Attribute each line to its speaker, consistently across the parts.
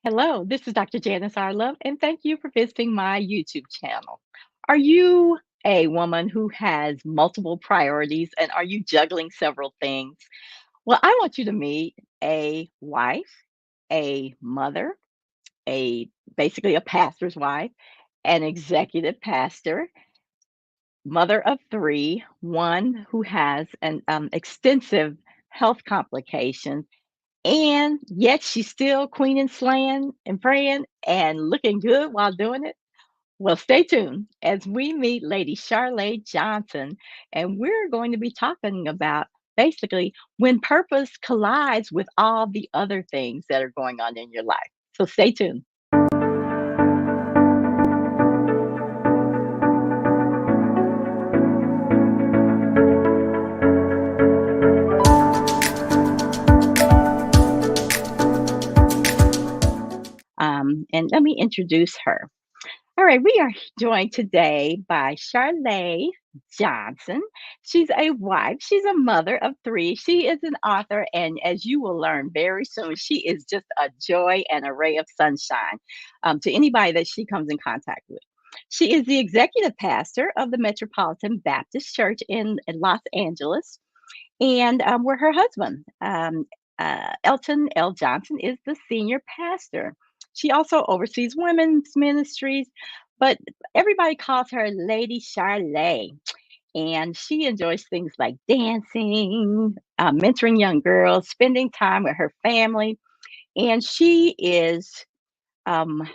Speaker 1: Hello, this is Dr. Janice R, and thank you for visiting my YouTube channel. Are you a woman who has multiple priorities and are you juggling several things? Well, I want you to meet a wife, a mother, a basically a pastor's wife, an executive pastor, mother of three, one who has an extensive health complications, and yet she's still queening, slaying, and praying and looking good while doing it. Well, stay tuned as we meet Lady Charlé Johnson, and we're going to be talking about basically when purpose collides with all the other things that are going on in your life. So stay tuned. And let me introduce her. All right, we are joined today by Charlé Johnson. She's a wife, she's a mother of three, she is an author, and as you will learn very soon, she is just a joy and a ray of sunshine to anybody that she comes in contact with. She is the executive pastor of the Metropolitan Baptist Church in Los Angeles, and where her husband, Elton L. Johnson, is the senior pastor. She also oversees women's ministries, but everybody calls her Lady Charlé. And she enjoys things like dancing, mentoring young girls, spending time with her family. And she is, um,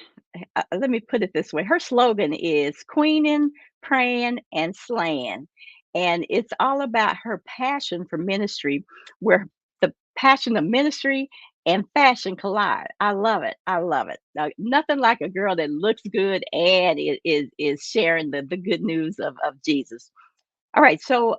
Speaker 1: let me put it this way, her slogan is queening, praying, and slaying. And it's all about her passion for ministry, where the passion of ministry and fashion collide. I love it. I love it. Nothing like a girl that looks good and is sharing the good news of Jesus. All right. So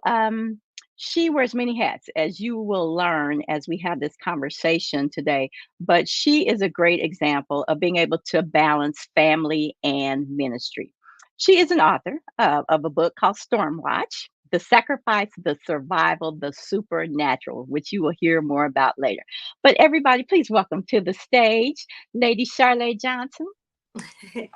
Speaker 1: she wears many hats, as you will learn as we have this conversation today. But she is a great example of being able to balance family and ministry. She is an author of a book called Stormwatch: The Sacrifice, the Survival, the Supernatural, which you will hear more about later. But everybody, please welcome to the stage Lady Charlé Johnson.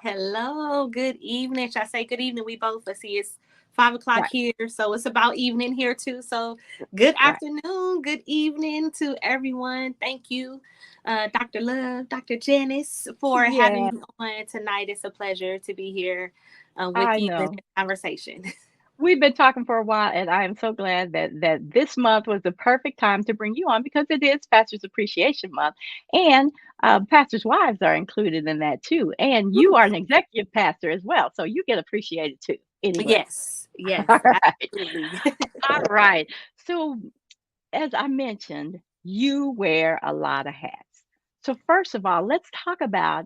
Speaker 2: Hello, good evening. Should I say good evening? We both, let's see, it's 5 o'clock
Speaker 1: Right,
Speaker 2: here. So it's about evening here too. So good
Speaker 1: right.
Speaker 2: afternoon, good evening to everyone. Thank you, Dr. Love, Dr. Janice, for having
Speaker 1: Yeah,
Speaker 2: me on tonight. It's a pleasure to be here with
Speaker 1: I
Speaker 2: you in
Speaker 1: know.
Speaker 2: this conversation.
Speaker 1: We've been talking for a while, and I am so glad that this month was the perfect time to bring you on because it is Pastors Appreciation Month, and pastors' wives are included in that too. And you are an executive pastor as well, so you get appreciated too. Anyway,
Speaker 2: Yes, yes,
Speaker 1: all right,
Speaker 2: absolutely.
Speaker 1: all right. So, as I mentioned, you wear a lot of hats. So, first of all, let's talk about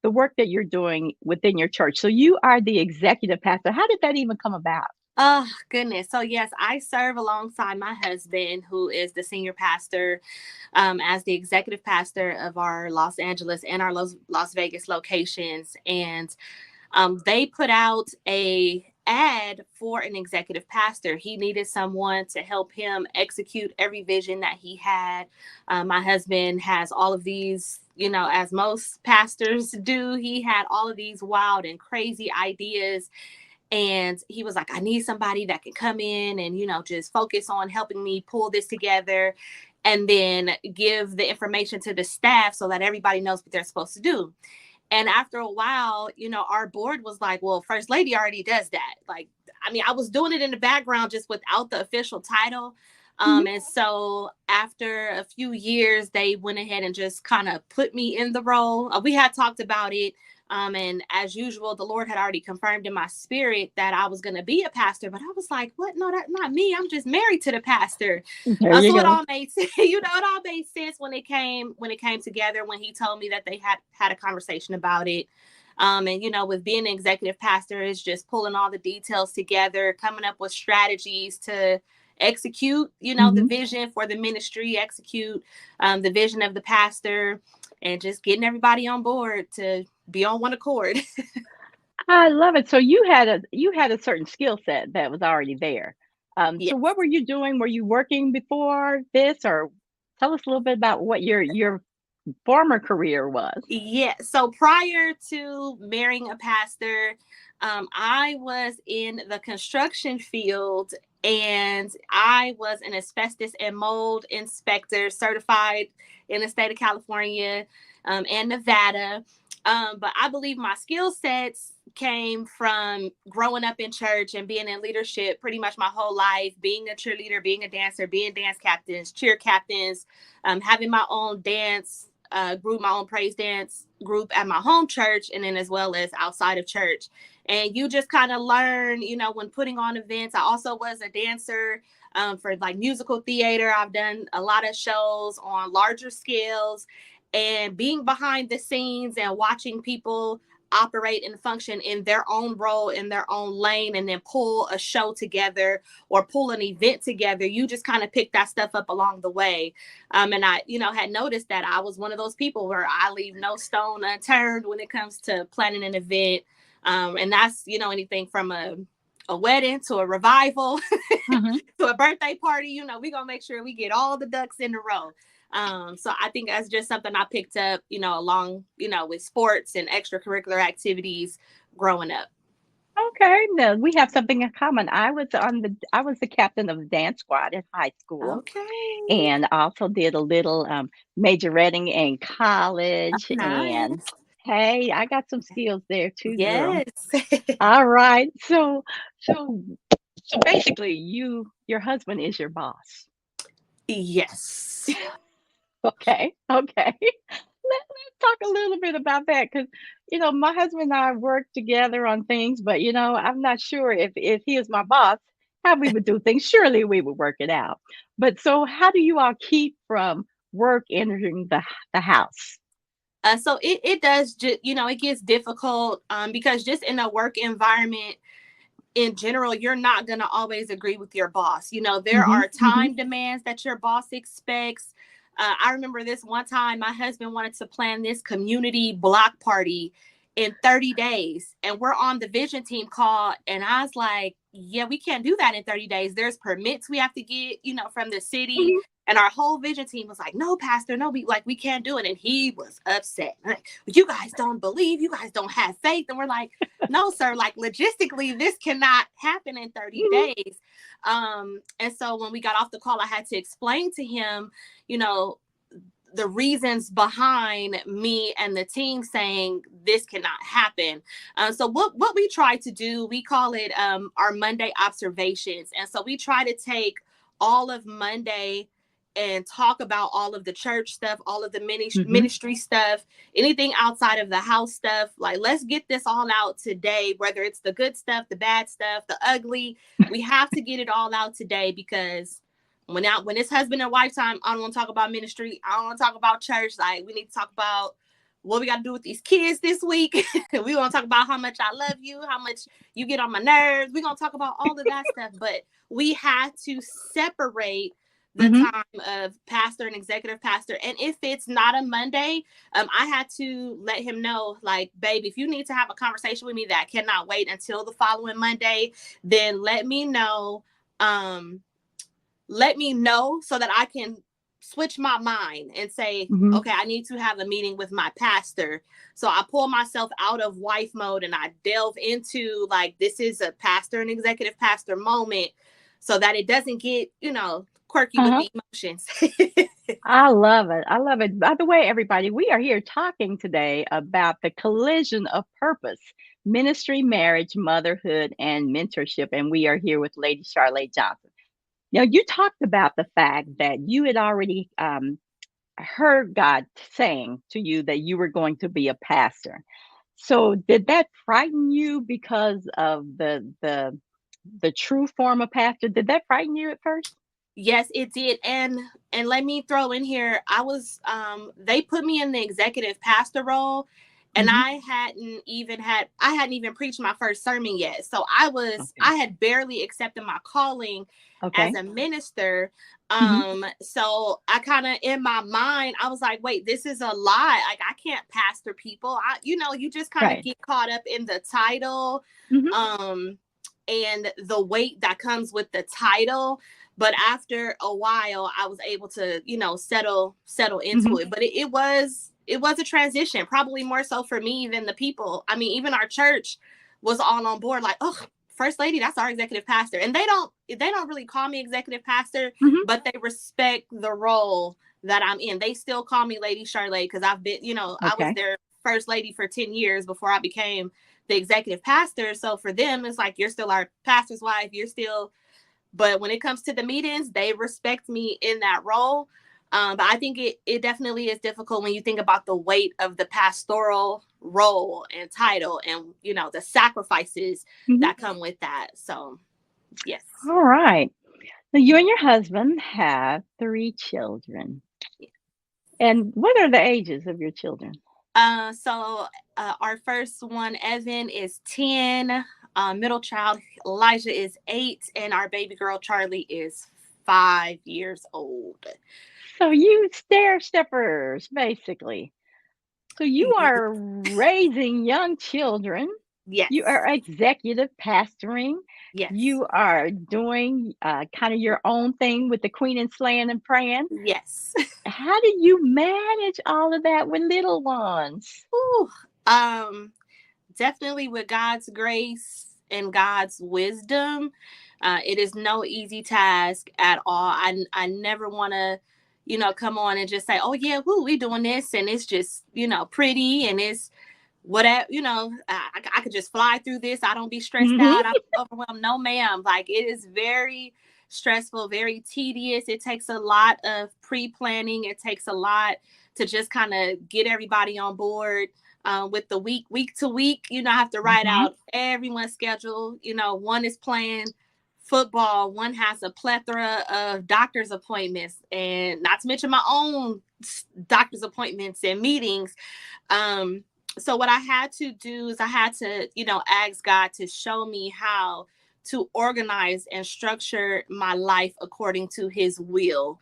Speaker 1: the work that you're doing within your church. So, you are the executive pastor. How did that even come about?
Speaker 2: Oh, goodness. So, yes, I serve alongside my husband, who is the senior pastor, as the executive pastor of our Los Angeles and our Las Vegas locations. And they put out a ad for an executive pastor. He needed someone to help him execute every vision that he had. My husband has all of these, as most pastors do. He had all of these wild and crazy ideas, and he was like, I need somebody that can come in and, just focus on helping me pull this together and then give the information to the staff so that everybody knows what they're supposed to do. And after a while, our board was like, well, First Lady already does that. Like, I mean, I was doing it in the background just without the official title.
Speaker 1: Mhm.
Speaker 2: And so after a few years, they went ahead and just kind of put me in the role. We had talked about it. And as usual, the Lord had already confirmed in my spirit that I was going to be a pastor. But I was like, what? No, that's not me. I'm just married to the pastor.
Speaker 1: There you
Speaker 2: So it
Speaker 1: go.
Speaker 2: all made sense. It all made sense when it came together, when he told me that they had a conversation about it. And with being an executive pastor, is just pulling all the details together, coming up with strategies to execute, the
Speaker 1: Mhm.
Speaker 2: vision for the ministry, execute the vision of the pastor, and just getting everybody on board to be on one accord.
Speaker 1: I love it. So you had a certain skill set that was already there. So
Speaker 2: Yes.
Speaker 1: what were you doing? Were you working before this, or tell us a little bit about what your former career was.
Speaker 2: Yeah. So prior to marrying a pastor, I was in the construction field, and I was an asbestos and mold inspector certified in the state of California and Nevada. But I believe my skill sets came from growing up in church and being in leadership pretty much my whole life, being a cheerleader, being a dancer, being dance captains, cheer captains, having my own dance group, my own praise dance group at my home church, and then as well as outside of church. And you just kind of learn, when putting on events. I also was a dancer for like musical theater. I've done a lot of shows on larger scales, and being behind the scenes and watching people operate and function in their own role, in their own lane, and then pull a show together or pull an event together. You just kind of pick that stuff up along the way. And I, had noticed that I was one of those people where I leave no stone unturned when it comes to planning an event. And that's, anything from a wedding to a revival
Speaker 1: Hmm.
Speaker 2: to a birthday party. We're going to make sure we get all the ducks in a row. So I think that's just something I picked up, along, with sports and extracurricular activities growing up.
Speaker 1: Okay, now we have something in common. I was the captain of the dance squad in high school,
Speaker 2: Okay.
Speaker 1: and also did a little majoretting in
Speaker 2: Oh,
Speaker 1: college. And
Speaker 2: nice.
Speaker 1: hey, I got some skills there too, girl.
Speaker 2: Yes.
Speaker 1: All right, so so basically, your husband is your boss.
Speaker 2: Yes.
Speaker 1: Okay, okay. Let's talk a little bit about that because, my husband and I work together on things, but, I'm not sure if he is my boss, how we would do things. Surely we would work it out. But so, how do you all keep from work entering the house?
Speaker 2: So it does, it gets difficult because just in a work environment, in general, you're not going to always agree with your boss. There
Speaker 1: Hmm.
Speaker 2: are
Speaker 1: Hmm.
Speaker 2: time demands that your boss expects. I remember this one time, my husband wanted to plan this community block party in 30 days. And we're on the vision team call. And I was like, yeah, we can't do that in 30 days. There's permits we have to get, from the city.
Speaker 1: Hmm.
Speaker 2: And our whole vision team was like, no, pastor, no, we can't do it. And he was upset. Like, you guys don't believe, you guys don't have faith. And we're like, no, sir, like logistically, this cannot happen in 30
Speaker 1: Hmm.
Speaker 2: days. And so when we got off the call, I had to explain to him, you know, the reasons behind me and the team saying this cannot happen. So what we try to do, we call it our Monday observations. And so we try to take all of Monday and talk about all of the church stuff, all of the
Speaker 1: Hmm.
Speaker 2: ministry stuff, anything outside of the house stuff. Like, let's get this all out today, whether it's the good stuff, the bad stuff, the ugly. We have to get it all out today because when it's husband and wife time, I don't want to talk about ministry. I don't want to talk about church. Like, we need to talk about what we got to do with these kids this week. We want to talk about how much I love you, how much you get on my nerves. We're going to talk about all of that stuff. But we had to separate the
Speaker 1: Hmm.
Speaker 2: time of pastor and executive pastor. And if it's not a Monday, I had to let him know, like, babe, if you need to have a conversation with me that cannot wait until the following Monday, then let me know. Let me know so that I can switch my mind and say,
Speaker 1: Hmm.
Speaker 2: okay, I need to have a meeting with my pastor. So I pull myself out of wife mode and I delve into, like, this is a pastor and executive pastor moment so that it doesn't get, quirky with
Speaker 1: Uh-huh.
Speaker 2: the emotions.
Speaker 1: I love it. I love it. By the way, everybody, we are here talking today about the collision of purpose, ministry, marriage, motherhood, and mentorship. And we are here with Lady Charlé Johnson. Now, you talked about the fact that you had already heard God saying to you that you were going to be a pastor. So, did that frighten you because of the true form of pastor? Did that frighten you at first?
Speaker 2: Yes, it did. And let me throw in here, I was they put me in the executive pastor role, and
Speaker 1: Hmm.
Speaker 2: I hadn't even preached my first sermon yet. So
Speaker 1: Okay.
Speaker 2: I had barely accepted my calling as
Speaker 1: Okay.
Speaker 2: a minister.
Speaker 1: Hmm.
Speaker 2: So I kind of, in my mind, I was like, wait, this is a lie. Like, I can't pastor people. You just kind of
Speaker 1: Right.
Speaker 2: get caught up in the title
Speaker 1: Hmm.
Speaker 2: um and the weight that comes with the title. But after a while, I was able to, settle into
Speaker 1: Mhm.
Speaker 2: it. But it was a transition, probably more so for me than the people. I mean, even our church was all on board, like, oh, first lady, that's our executive pastor. And they don't really call me executive pastor,
Speaker 1: Mhm.
Speaker 2: but they respect the role that I'm in. They still call me Lady Charlé because I've been, I was
Speaker 1: Okay.
Speaker 2: their first lady for 10 years before I became the executive pastor. So for them, it's like, you're still our pastor's wife. You're still, but when it comes to the meetings, they respect me in that role. But I think it definitely is difficult when you think about the weight of the pastoral role and title, and the sacrifices
Speaker 1: Mhm.
Speaker 2: that come with that. So yes.
Speaker 1: All right. So you and your husband have 3 children. And what are the ages of your children?
Speaker 2: So our first one, Evan, is 10. Middle child Elijah is 8, and our baby girl Charlie is 5 years old.
Speaker 1: So you stair steppers, basically. So you are raising young children. You
Speaker 2: Yes,
Speaker 1: are executive pastoring.
Speaker 2: yes,
Speaker 1: You are doing kind of your own thing with the queen and slaying and praying.
Speaker 2: yes.
Speaker 1: How do you manage all of that with little ones?
Speaker 2: Ooh, um, definitely with God's grace and God's wisdom. It is no easy task at all. I never want to, come on and just say, oh yeah, woo, we doing this, and it's just, pretty, and it's whatever, I could just fly through this. I don't be stressed
Speaker 1: Hmm.
Speaker 2: out. I'm overwhelmed. No, ma'am. Like, it is very stressful, very tedious. It takes a lot of pre-planning. It takes a lot to just kind of get everybody on board. With the week to week, I have to write
Speaker 1: Hmm.
Speaker 2: out everyone's schedule. One is playing football, one has a plethora of doctor's appointments, and not to mention my own doctor's appointments and meetings. Um, so what I had to do is I had to, ask God to show me how to organize and structure my life according to his will.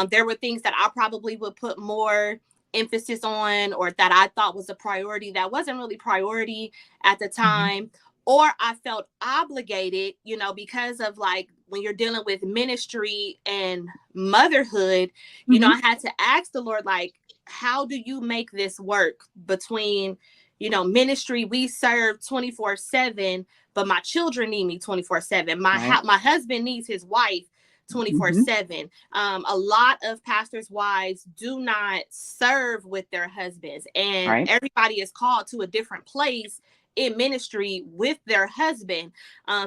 Speaker 2: There were things that I probably would put more emphasis on, or that I thought was a priority that wasn't really priority at the
Speaker 1: Hmm.
Speaker 2: time. Or I felt obligated, because of, like, when you're dealing with ministry and motherhood,
Speaker 1: Hmm.
Speaker 2: I had to ask the Lord, like, how do you make this work between, ministry, we serve 24/7, but my children need me 24/7.
Speaker 1: Right.
Speaker 2: My husband needs his wife
Speaker 1: Hmm.
Speaker 2: 24/7. A lot of pastors' wives do not serve with their husbands, and
Speaker 1: Right.
Speaker 2: everybody is called to a different place in ministry with their husband.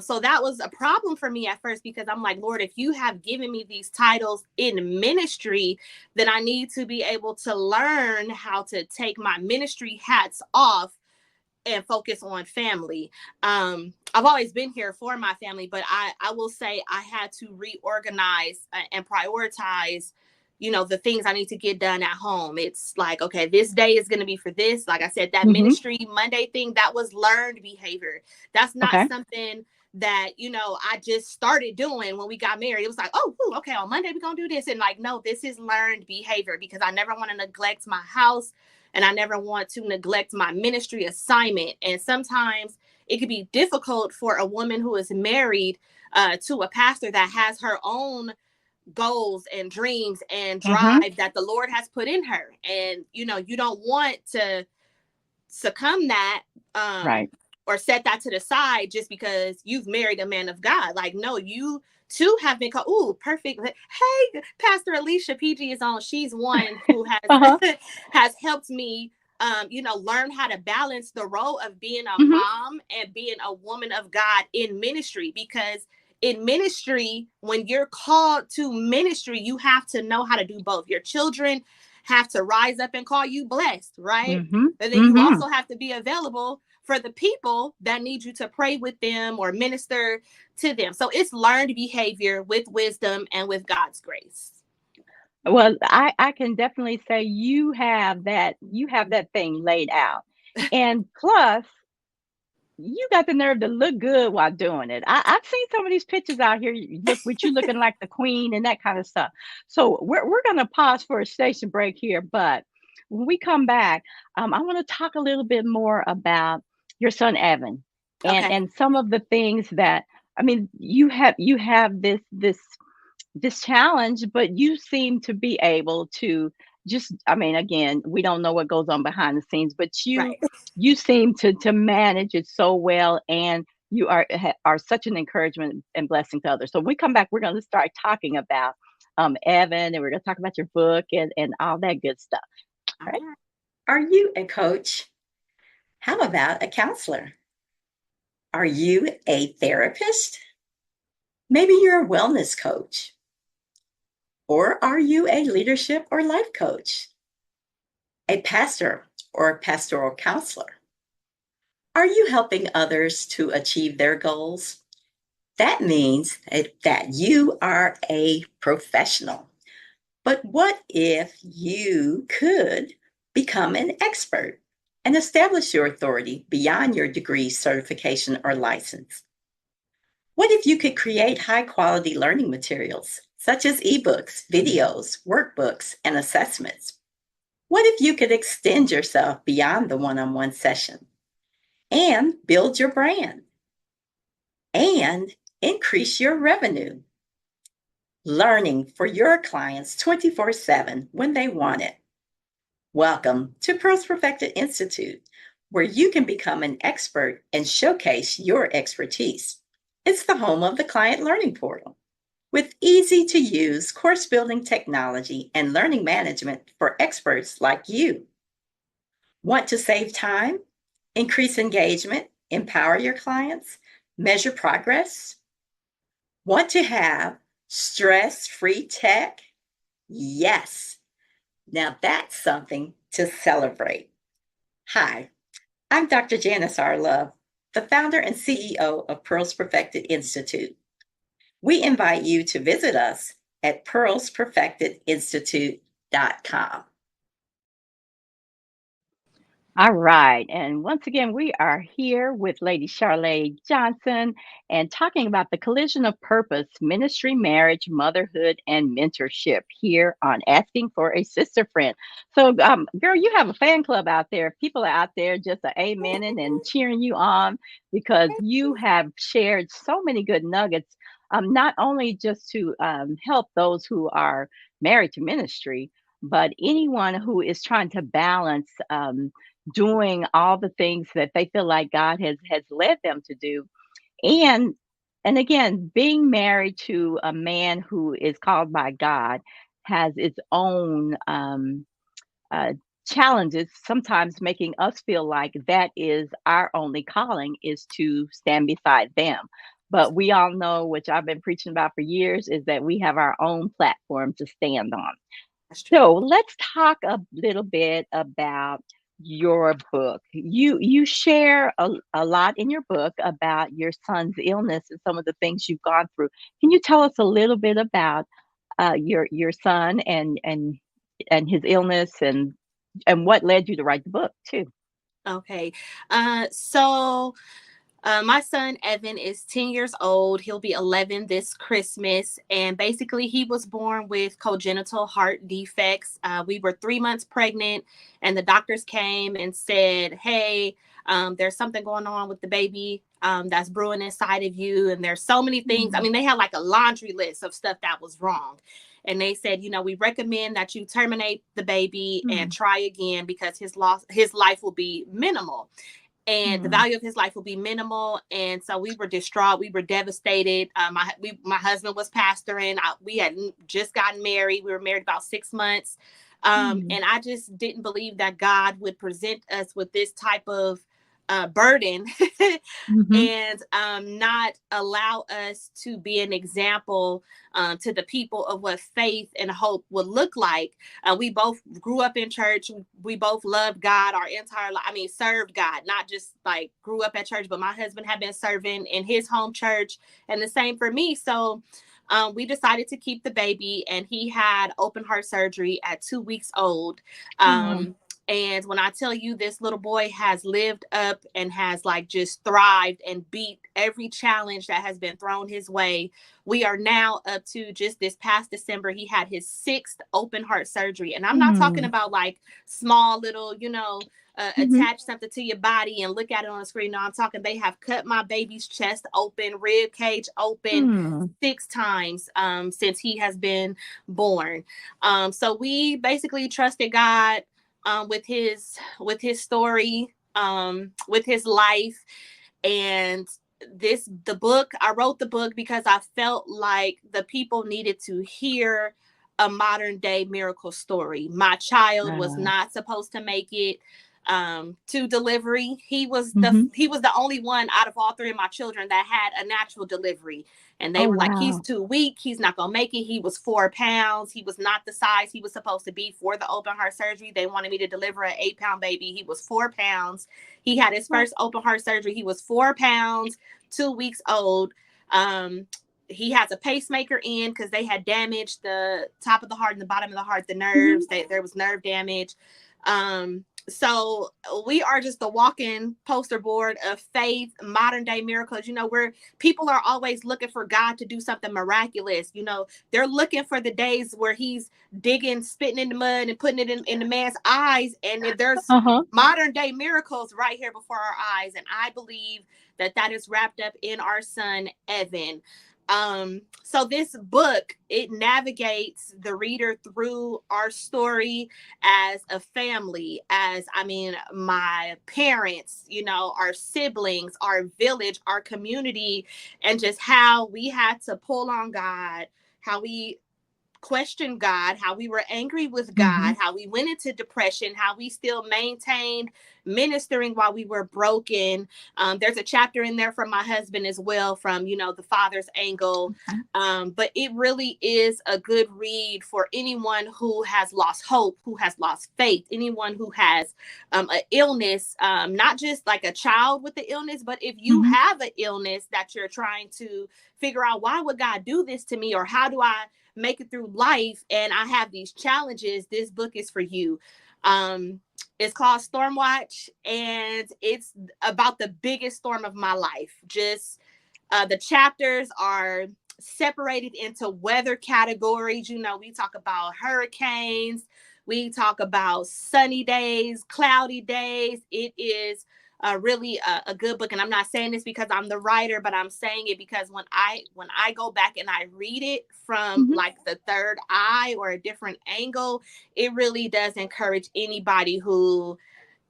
Speaker 2: So that was a problem for me at first, because I'm like, Lord, if you have given me these titles in ministry, then I need to be able to learn how to take my ministry hats off and focus on family. I've always been here for my family, but I will say I had to reorganize and prioritize, the things I need to get done at home. It's like, okay, this day is going to be for this. Like I said, that
Speaker 1: Hmm.
Speaker 2: ministry Monday thing, that was learned behavior. That's not
Speaker 1: Okay.
Speaker 2: something that, I just started doing when we got married. It was like, oh, okay, on Monday we're going to do this. And like, no, this is learned behavior, because I never want to neglect my house, and I never want to neglect my ministry assignment. And sometimes it could be difficult for a woman who is married to a pastor that has her own goals and dreams and
Speaker 1: Hmm.
Speaker 2: drive that the Lord has put in her. And, you don't want to succumb that,
Speaker 1: Right.
Speaker 2: or set that to the side just because you've married a man of God. Like, no, you too have been called. Ooh, perfect. Hey, Pastor Alicia PG is on. She's one who has
Speaker 1: Uh-huh.
Speaker 2: has helped me, learn how to balance the role of being a
Speaker 1: Hmm.
Speaker 2: mom and being a woman of God in ministry. Because in ministry, when you're called to ministry, you have to know how to do both. Your children have to rise up and call you blessed, right?
Speaker 1: Hmm.
Speaker 2: And then you
Speaker 1: Hmm.
Speaker 2: also have to be available for the people that need you to pray with them or minister to them. So it's learned behavior with wisdom and with God's grace.
Speaker 1: Well, I can definitely say you have that thing laid out. And plus, you got the nerve to look good while doing it. I've seen some of these pictures out here. You look with you looking like the queen and that kind of stuff. So we're gonna pause for a station break here, but when we come back, I want to talk a little bit more about your son Evan and
Speaker 2: Okay.
Speaker 1: some of the things that I mean you have this this challenge, but you seem to be able to just, I mean, again, we don't know what goes on behind the scenes, but you
Speaker 2: Right.
Speaker 1: you seem to manage it so well, and you are such an encouragement and blessing to others. So when we come back, we're going to start talking about Evan, and we're going to talk about your book and all that good stuff.
Speaker 2: All
Speaker 1: All right.
Speaker 2: right.
Speaker 3: Are you a coach? How about a counselor? Are you a therapist? Maybe you're a wellness coach. Or are you a leadership or life coach? A pastor or a pastoral counselor? Are you helping others to achieve their goals? That means that you are a professional. But what if you could become an expert and establish your authority beyond your degree, certification, or license? What if you could create high quality learning materials, such as ebooks, videos, workbooks, and assessments? What if you could extend yourself beyond the one on one session and build your brand and increase your revenue? Learning for your clients 24/7 when they want it. Welcome to Pearls Perfected Institute, where you can become an expert and showcase your expertise. It's the home of the Client Learning Portal with easy to use course building technology and learning management for experts like you. Want to save time, increase engagement, empower your clients, measure progress? Want to have stress free tech? Yes. Now that's something to celebrate. Hi, I'm Dr. Janice R. the founder and CEO of Pearls Perfected Institute. We invite you to visit us at pearlsperfectedinstitute.com.
Speaker 1: All right. And once again, we are here with Lady Charlé Johnson and talking about the collision of purpose, ministry, marriage, motherhood, and mentorship here on Asking for a Sister Friend. So, girl, you have a fan club out there. People are out there just amening and cheering you on because you have shared so many good nuggets, not only just to help those who are married to ministry, but anyone who is trying to balance. Doing all the things that they feel like God has led them to do. And and again, being married to a man who is called by God has its own uh, challenges, sometimes making us feel like that is our only calling is to stand beside them. But we all know, which I've been preaching about for years, is that we have our own platform to stand on.
Speaker 2: That's true.
Speaker 1: So let's talk a little bit about your book. You share a lot in your book about your son's illness and some of the things you've gone through. Can you tell us a little bit about your son and his illness and what led you to write the book too?
Speaker 2: Okay. So my son Evan is 10 years old. He'll be 11 this Christmas. And basically, he was born with congenital heart defects. We were 3 months pregnant, and the doctors came and said, "Hey, there's something going on with the baby that's brewing inside of you." And there's so many things. I
Speaker 1: Mm,
Speaker 2: mean, they had like a laundry list of stuff that was wrong. And they said, we recommend that you terminate the baby and
Speaker 1: mm,
Speaker 2: try again because his life will be minimal and the
Speaker 1: mm,
Speaker 2: value of his life will be minimal. And so we were distraught. We were devastated. My husband was pastoring. We had just gotten married. We were married about 6 months.
Speaker 1: mm,
Speaker 2: And I just didn't believe that God would present us with this type of burden
Speaker 1: mhm,
Speaker 2: and not allow us to be an example to the people of what faith and hope would look like. We both grew up in church. We both loved God our entire life. I mean, served God, not just like grew up at church, but my husband had been serving in his home church, and the same for me. So we decided to keep the baby, and he had open heart surgery at 2 weeks old.
Speaker 1: mm,
Speaker 2: Um, And when I tell you, this little boy has lived up and has like just thrived and beat every challenge that has been thrown his way. We are now up to, just this past December, he had his 6th open heart surgery. And I'm not talking
Speaker 1: Mm.
Speaker 2: about like small little,
Speaker 1: Mhm.
Speaker 2: attach something to your body and look at it on the screen. No, I'm talking, they have cut my baby's chest open, rib cage open,
Speaker 1: Mm.
Speaker 2: 6 times since he has been born. So we basically trusted God with his story, with his life. And the book, I wrote the book because I felt like the people needed to hear a modern day miracle story. My child was
Speaker 1: Uh,
Speaker 2: not supposed to make it to delivery.
Speaker 1: mhm.
Speaker 2: He was the only one out of all 3 of my children that had a natural delivery. And they
Speaker 1: Oh,
Speaker 2: were like, he's
Speaker 1: wow.
Speaker 2: too weak, he's not gonna make it. He was 4 pounds, he was not the size he was supposed to be for the open heart surgery. They wanted me to deliver an 8-pound baby. He was 4 pounds. He had his
Speaker 1: Right.
Speaker 2: first open heart surgery. He was 4 pounds, 2 weeks old. He has a pacemaker in because they had damaged the top of the heart and the bottom of the heart, the nerves.
Speaker 1: Mhm.
Speaker 2: There was nerve damage. So we are just the walking poster board of faith, modern day miracles. Where people are always looking for God to do something miraculous. They're looking for the days where he's digging, spitting in the mud and putting it in the man's eyes. And if there's
Speaker 1: Uh-huh.
Speaker 2: modern day miracles right here before our eyes. And I believe that is wrapped up in our son, Evan. So this book, it navigates the reader through our story as a family, as, I mean, my parents, our siblings, our village, our community, and just how we had to pull on God, how we questioned God, how we were angry with God,
Speaker 1: Mhm.
Speaker 2: how we went into depression, how we still maintained ministering while we were broken. There's a chapter in there from my husband as well, from, the father's angle.
Speaker 1: Okay.
Speaker 2: But it really is a good read for anyone who has lost hope, who has lost faith, anyone who has an illness, not just like a child with the illness, but if you
Speaker 1: Mhm.
Speaker 2: have an illness that you're trying to figure out, why would God do this to me? Or how do I make it through life and I have these challenges? This book is for you. It's called Stormwatch, and it's about the biggest storm of my life. Just the chapters are separated into weather categories. We talk about hurricanes, we talk about sunny days, cloudy days. It is really a good book, and I'm not saying this because I'm the writer, but I'm saying it because when I go back and I read it from
Speaker 1: Mhm.
Speaker 2: like the third eye or a different angle, it really does encourage anybody who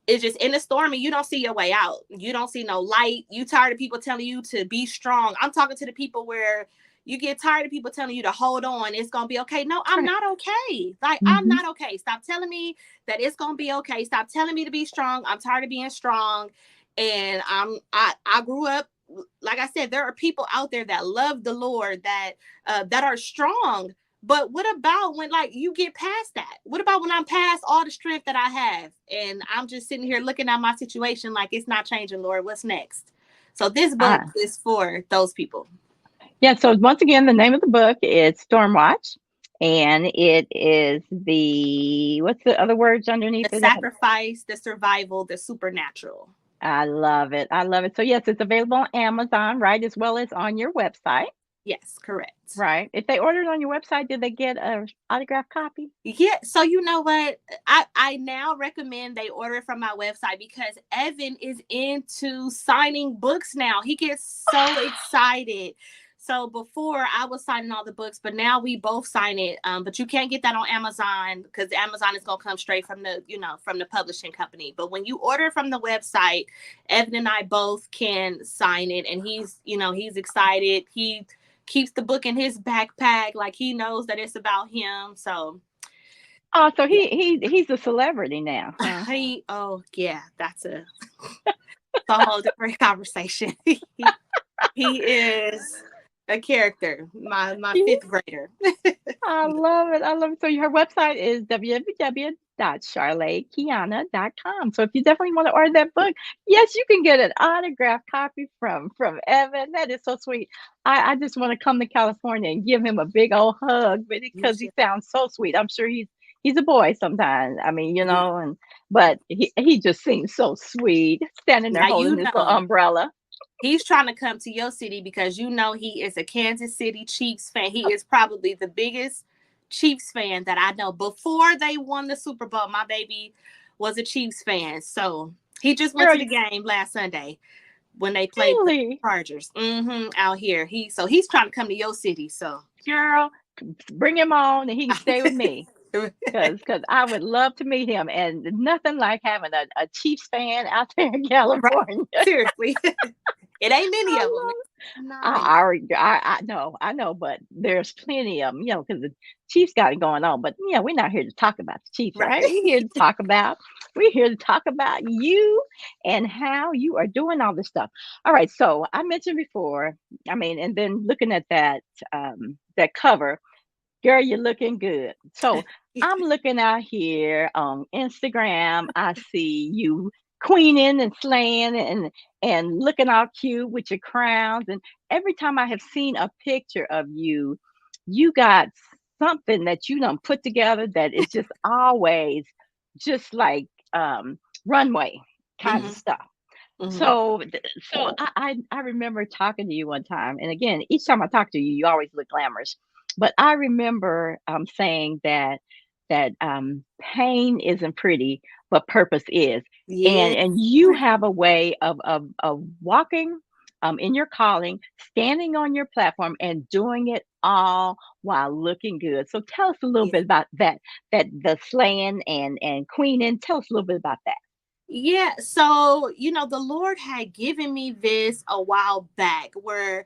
Speaker 2: is just in a storm and you don't see your way out. You don't see no light. You tired of people telling you to be strong. I'm talking to the people where you get tired of people telling you to hold on. It's going to be okay. No, I'm
Speaker 1: Right.
Speaker 2: not okay. Like, I'm
Speaker 1: Mhm.
Speaker 2: not okay. Stop telling me that it's going to be okay. Stop telling me to be strong. I'm tired of being strong. And I grew up, like I said, there are people out there that love the Lord, that are strong. But what about when, like, you get past that? What about when I'm past all the strength that I have and I'm just sitting here looking at my situation like it's not changing, Lord? What's next? So this book
Speaker 1: Ah.
Speaker 2: is for those people.
Speaker 1: Yeah, so once again, the name of the book is Stormwatch, and it is the what's the other words underneath
Speaker 2: The
Speaker 1: it?
Speaker 2: sacrifice, the survival, the supernatural.
Speaker 1: I love it. I love it. So yes, it's available on Amazon, right, as well as on your website,
Speaker 2: Yes, correct.
Speaker 1: right? If they ordered on your website, did they get a autographed copy?
Speaker 2: Yeah, so you know what? I now recommend they order from my website because Evan is into signing books now. He gets so excited. So before I was signing all the books, but now we both sign it. But you can't get that on Amazon because Amazon is gonna come straight from the publishing company. But when you order from the website, Evan and I both can sign it, and he's excited. He keeps the book in his backpack, like he knows that it's about him. So
Speaker 1: Oh, so
Speaker 2: yeah.
Speaker 1: he's a celebrity now, huh?
Speaker 2: Oh yeah, that's a whole different conversation. He is a character, my fifth grader.
Speaker 1: I love it. I love it. So her website is www.charlaekiana.com. So if you definitely want to order that book, yes, you can get an autographed copy from Evan. That is so sweet. I just want to come to California and give him a big old hug
Speaker 2: You
Speaker 1: because he
Speaker 2: should.
Speaker 1: sounds so sweet. I'm sure he's a boy sometimes. I mean,
Speaker 2: Mhm.
Speaker 1: and but he just seems so sweet, standing there
Speaker 2: Now
Speaker 1: holding
Speaker 2: you
Speaker 1: his little
Speaker 2: know
Speaker 1: umbrella.
Speaker 2: he's trying to come to your city because you know he is a Kansas City Chiefs fan. He is probably the biggest Chiefs fan that I know. Before they won the Super Bowl, my baby was a Chiefs fan. So he just went
Speaker 1: Girl,
Speaker 2: to the game last Sunday when they played the
Speaker 1: really,
Speaker 2: Chargers out here. He's trying to come to your city. So
Speaker 1: girl, bring him on, and he can stay with me. Cause I would love to meet him, and nothing like having a Chiefs fan out there in
Speaker 2: right,
Speaker 1: California.
Speaker 2: seriously, it ain't many
Speaker 1: I
Speaker 2: of them.
Speaker 1: love
Speaker 2: Not many.
Speaker 1: I know, but there's plenty of them, because the Chiefs got it going on. But we're not here to talk about the Chiefs,
Speaker 2: Right.
Speaker 1: right? We're here to talk about you and how you are doing all this stuff. All right, so I mentioned before, I mean, and then looking at that cover, girl, you're looking good. So I'm looking out here on Instagram. I see you queening and slaying and looking all cute with your crowns. And every time I have seen a picture of you, you got something that you done put together that is just always just like runway kinds of
Speaker 2: hmm
Speaker 1: stuff.
Speaker 2: hmm
Speaker 1: So I remember talking to you one time, and again, each time I talk to you, you always look glamorous. But I remember saying that pain isn't pretty, but purpose is, and
Speaker 2: Yes.
Speaker 1: you have a way of walking in your calling, standing on your platform, and doing it all while looking good. So tell us a little
Speaker 2: Yes.
Speaker 1: bit about that the slaying and queening. Tell us a little bit about that.
Speaker 2: Yeah, so the Lord had given me this a while back where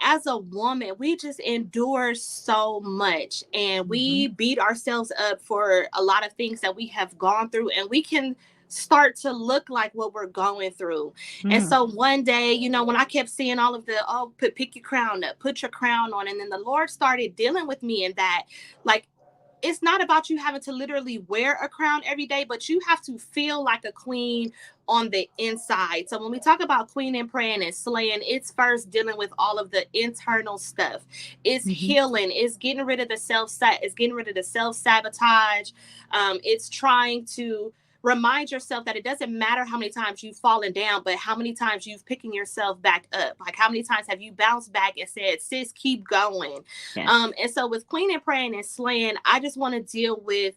Speaker 2: as a woman, we just endure so much and
Speaker 1: Hmm.
Speaker 2: we beat ourselves up for a lot of things that we have gone through, and we can start to look like what we're going through. And
Speaker 1: Mm,
Speaker 2: so one day, when I kept seeing all of the, oh, pick your crown up, put your crown on, and then the Lord started dealing with me in that, like, it's not about you having to literally wear a crown every day, but you have to feel like a queen on the inside. So when we talk about queen and praying and slaying, it's first dealing with all of the internal stuff. It's
Speaker 1: mhm.
Speaker 2: healing. It's getting rid of the it's getting rid of the self sabotage. It's trying to remind yourself that it doesn't matter how many times you've fallen down, but how many times you've picking yourself back up. Like how many times have you bounced back and said, sis, keep going.
Speaker 1: Yes.
Speaker 2: And so with queen and praying and slaying, I just want to deal with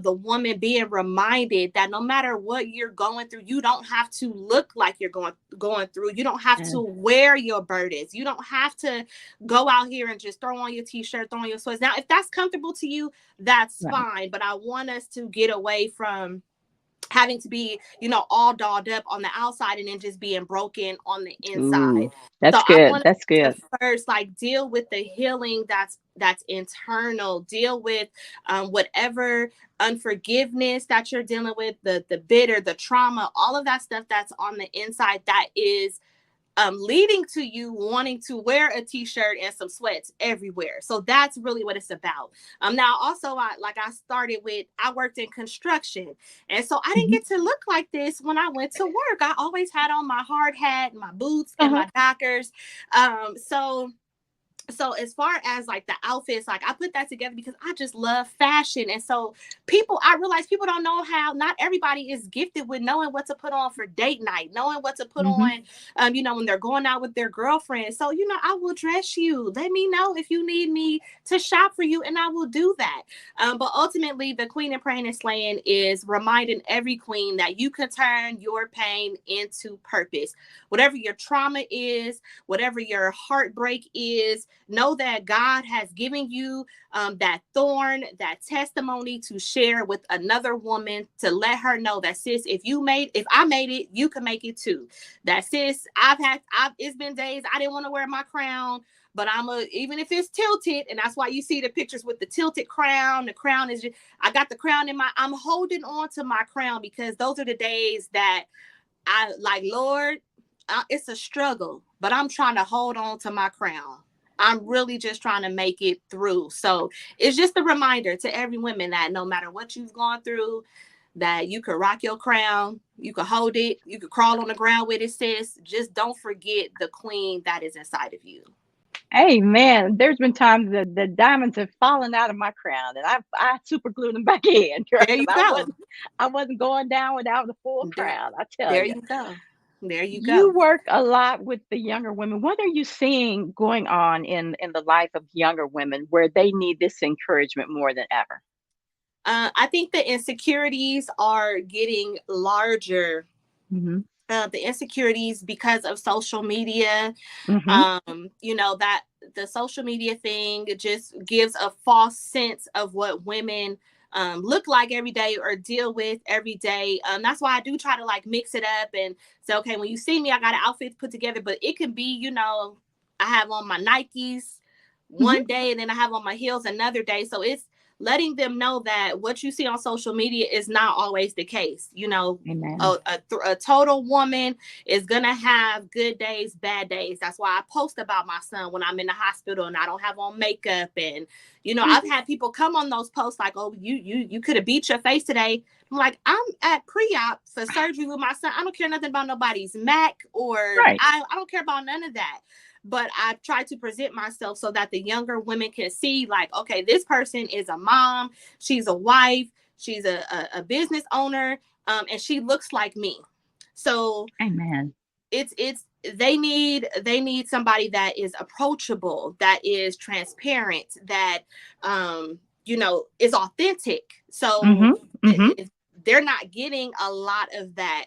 Speaker 2: the woman being reminded that no matter what you're going through, you don't have to look like you're going through. You don't have to
Speaker 1: Yes.
Speaker 2: wear your burdens. You don't have to go out here and just throw on your t-shirt, throw on your sweats. Now, if that's comfortable to you, that's
Speaker 1: Right.
Speaker 2: fine. But I want us to get away from having to be, all dolled up on the outside and then just being broken on the inside.
Speaker 1: Ooh,
Speaker 2: So
Speaker 1: that's
Speaker 2: I
Speaker 1: good.
Speaker 2: wanted
Speaker 1: That's
Speaker 2: to
Speaker 1: good.
Speaker 2: first like deal with the healing that's internal, deal with whatever unforgiveness that you're dealing with, the bitter, the trauma, all of that stuff that's on the inside that is leading to you wanting to wear a t-shirt and some sweats everywhere. So that's really what it's about. Now also I started with, I worked in construction, and so I didn't
Speaker 1: Mhm.
Speaker 2: get to look like this when I went to work. I always had on my hard hat, my boots, and
Speaker 1: Uh-huh.
Speaker 2: my dockers. So as far as like the outfits, like I put that together because I just love fashion. And so I realize people don't know how, not everybody is gifted with knowing what to put on for date night, knowing what to put
Speaker 1: Mhm.
Speaker 2: on, when they're going out with their girlfriends. So, I will dress you. Let me know if you need me to shop for you and I will do that. But ultimately the queen and praying and slaying is reminding every queen that you can turn your pain into purpose. Whatever your trauma is, whatever your heartbreak is, know that God has given you that thorn, that testimony to share with another woman to let her know that, sis, if I made it, you can make it too. That, sis, it's been days I didn't want to wear my crown, but even if it's tilted, and that's why you see the pictures with the tilted crown. The crown is just, I got the crown I'm holding on to my crown because those are the days that I like, Lord, it's a struggle, but I'm trying to hold on to my crown. I'm really just trying to make it through. So it's just a reminder to every woman that no matter what you've gone through, that you could rock your crown, you could hold it, you could crawl on the ground with it, sis. Just don't forget the queen that is inside of you.
Speaker 1: Amen. There's been times that the diamonds have fallen out of my crown, and I super glued them back in, girl,
Speaker 2: There you
Speaker 1: because
Speaker 2: go.
Speaker 1: I wasn't going down without the full
Speaker 2: There,
Speaker 1: crown. I tell
Speaker 2: there
Speaker 1: you.
Speaker 2: you go. There you
Speaker 1: You
Speaker 2: go.
Speaker 1: work a lot with the younger women. What are you seeing going on in the life of younger women where they need this encouragement more than ever?
Speaker 2: I think the insecurities are getting larger.
Speaker 1: Mhm.
Speaker 2: The insecurities because of social media.
Speaker 1: Mhm.
Speaker 2: That the social media thing just gives a false sense of what women look like every day or deal with every day. That's why I do try to like mix it up and say, okay, when you see me, I got an outfit put together, but it can be, I have on my Nikes
Speaker 1: Mhm.
Speaker 2: one day and then I have on my heels another day. So it's letting them know that what you see on social media is not always the case.
Speaker 1: Amen.
Speaker 2: A total woman is gonna have good days, bad days. That's why I post about my son when I'm in the hospital and I don't have on makeup. And I've
Speaker 1: Mhm.
Speaker 2: had people come on those posts like, "Oh, you could have beat your face today." I'm like, I'm at pre-op for surgery with my son. I don't care nothing about nobody's Mac or
Speaker 1: Right.
Speaker 2: I don't care about none of that. But I try to present myself so that the younger women can see, like, okay, this person is a mom, she's a wife, she's a business owner, and she looks like me. So
Speaker 1: Amen.
Speaker 2: it's they need somebody that is approachable, that is transparent, that is authentic. So
Speaker 1: Mhm. Mhm.
Speaker 2: they're not getting a lot of that.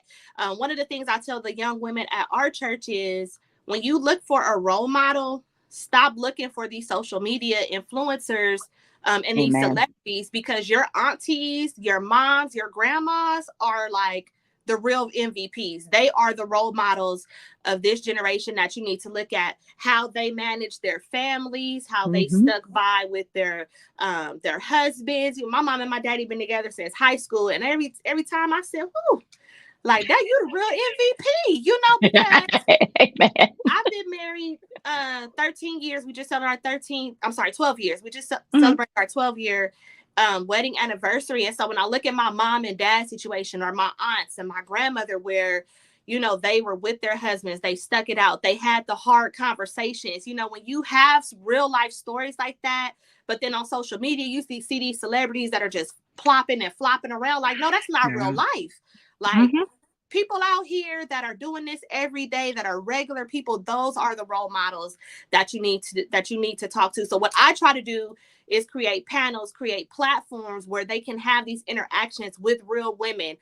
Speaker 2: One of the things I tell the young women at our church is when you look for a role model, stop looking for these social media influencers and these
Speaker 1: Amen.
Speaker 2: celebrities, because your aunties, your moms, your grandmas are like the real MVPs. They are the role models of this generation that you need to look at how they manage their families, how they
Speaker 1: Mhm.
Speaker 2: stuck by with their husbands. My mom and my daddy been together since high school, and every time I said, "Whoo, like that, you the real MVP," because
Speaker 1: Amen.
Speaker 2: I've been married 13 years. We just celebrated our 13, I'm sorry, 12 years. We just
Speaker 1: Mhm.
Speaker 2: celebrated our 12-year wedding anniversary. And so when I look at my mom and dad situation, or my aunts and my grandmother, where, they were with their husbands, they stuck it out, they had the hard conversations. When you have real life stories like that, but then on social media, you see these celebrities that are just plopping and flopping around. Like, no, that's not real
Speaker 1: Yeah.
Speaker 2: life. Like,
Speaker 1: Mhm.
Speaker 2: people out here that are doing this every day, that are regular people, those are the role models that you need to talk to. So what I try to do is create panels, create platforms where they can have these interactions with real women.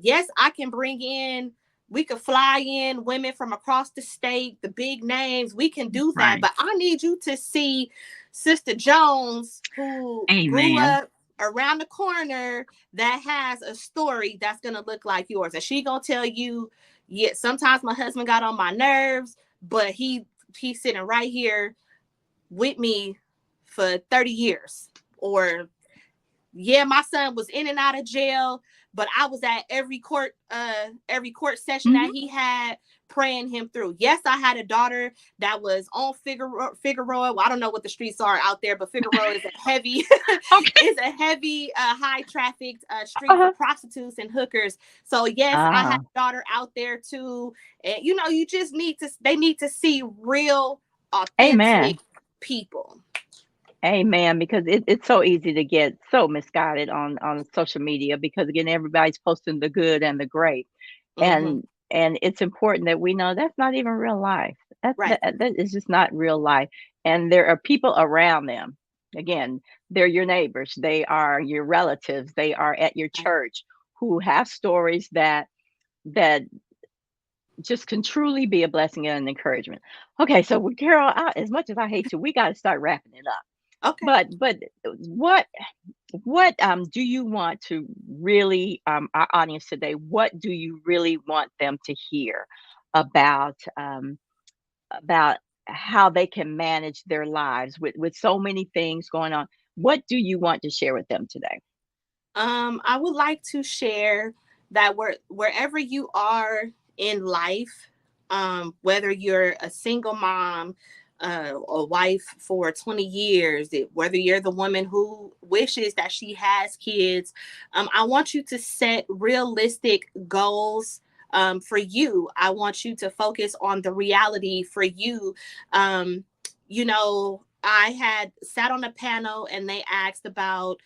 Speaker 2: Yes, I can bring in, we could fly in women from across the state, the big names, we can do that,
Speaker 1: Right.
Speaker 2: but I need you to see Sister Jones, who grew
Speaker 1: Amen.
Speaker 2: up around the corner, that has a story that's gonna look like yours, and she gonna tell you, yeah, sometimes my husband got on my nerves, but he's sitting right here with me for 30 years. Or, yeah, my son was in and out of jail, but I was at every court session
Speaker 1: Mhm.
Speaker 2: that he had, praying him through. Yes, I had a daughter that was on Figueroa. Well, I don't know what the streets are out there, but Figueroa is a heavy
Speaker 1: Okay.
Speaker 2: is a heavy high trafficked street for
Speaker 1: Uh-huh.
Speaker 2: prostitutes and hookers. So yes, I had
Speaker 1: Ah.
Speaker 2: a daughter out there too. And you just they need to see real, authentic
Speaker 1: Amen.
Speaker 2: people.
Speaker 1: Amen. Because it's so easy to get so misguided on social media because again, everybody's posting the good and the great.
Speaker 2: Hmm.
Speaker 1: And it's important that we know that's not even real life.
Speaker 2: Right.
Speaker 1: That is just not real life. And there are people around them. Again, they're your neighbors, they are your relatives, they are at your
Speaker 2: Right.
Speaker 1: church who have stories that just can truly be a blessing and an encouragement. Okay, so Carol, as much as I hate to, we got to start wrapping it up.
Speaker 2: Okay.
Speaker 1: But what do you want to really our audience today? What do you really want them to hear about about how they can manage their lives with so many things going on? What do you want to share with them today?
Speaker 2: I would like to share that wherever you are in life, whether you're a single mom, a wife for 20 years, whether you're the woman who wishes that she has kids, I want you to set realistic goals. For you, I want you to focus on the reality for you. Um, I had sat on a panel and they asked about,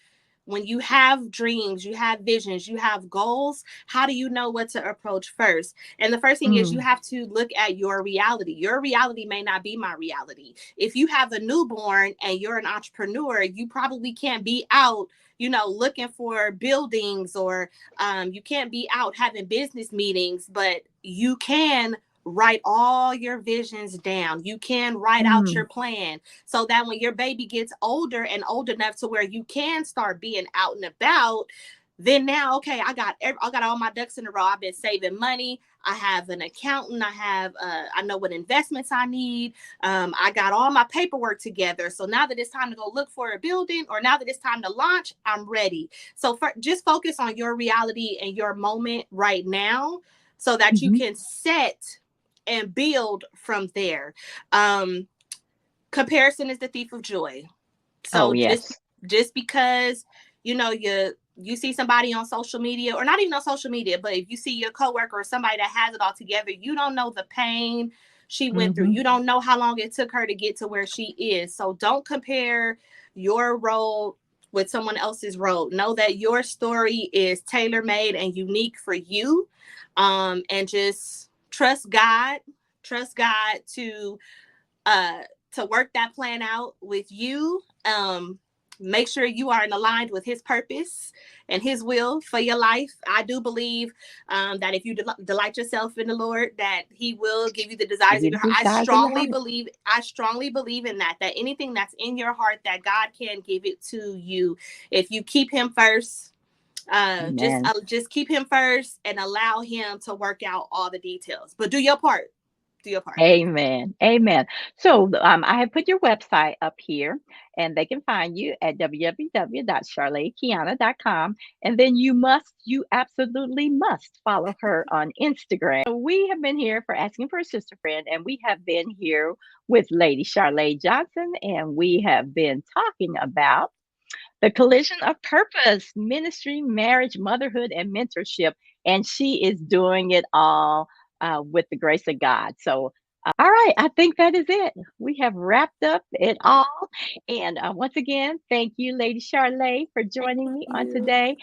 Speaker 2: when you have dreams, you have visions, you have goals, how do you know what to approach first? And the first thing is, you
Speaker 1: Mm,
Speaker 2: have to look at your reality. Your reality may not be my reality. If you have a newborn and you're an entrepreneur, you probably can't be out, looking for buildings, or you can't be out having business meetings, but you can write all your visions down. You can write out
Speaker 1: mm,
Speaker 2: your plan, so that when your baby gets older and old enough to where you can start being out and about, then now, okay, I got all my ducks in a row. I've been saving money. I have an accountant. I know what investments I need. I got all my paperwork together. So now that it's time to go look for a building, or now that it's time to launch, I'm ready. So just focus on your reality and your moment right now, so that you
Speaker 1: mhm.
Speaker 2: can set and build from there. Um, Comparison is the thief of joy.
Speaker 1: Oh,
Speaker 2: So just
Speaker 1: yes.
Speaker 2: just because you see somebody on social media, or not even on social media, but if you see your coworker or somebody that has it all together, you don't know the pain she went through.
Speaker 1: Mhm.
Speaker 2: You don't know how long it took her to get to where she is. So don't compare your road with someone else's road. Know that your story is tailor made and unique for you. And just trust God. Trust God uh to work that plan out with you. Make sure you are aligned with his purpose and his will for your life. I do believe that if you delight yourself in the Lord, that he will give you the
Speaker 1: Give
Speaker 2: desires of
Speaker 1: you
Speaker 2: your
Speaker 1: the
Speaker 2: heart.
Speaker 1: desires of your heart.
Speaker 2: I strongly believe in that anything that's in your heart, that God can give it to you if you keep him first.
Speaker 1: Amen.
Speaker 2: Just keep him first and allow him to work out all the details, but do your part. Do your part.
Speaker 1: Amen. Amen. So, I have put your website up here, and they can find you at www.charlaykiana.com. And then you absolutely must follow her on Instagram. So we have been here for Asking for a Sister Friend, and we have been here with Lady Charlé Johnson, and we have been talking about the collision of purpose, ministry, marriage, motherhood, and mentorship. And she is doing it all with the grace of God. So, all right, I think that is it. We have wrapped up it all. And once again, thank you, Lady Charlay, for
Speaker 2: Thank
Speaker 1: joining me on
Speaker 2: you.
Speaker 1: today.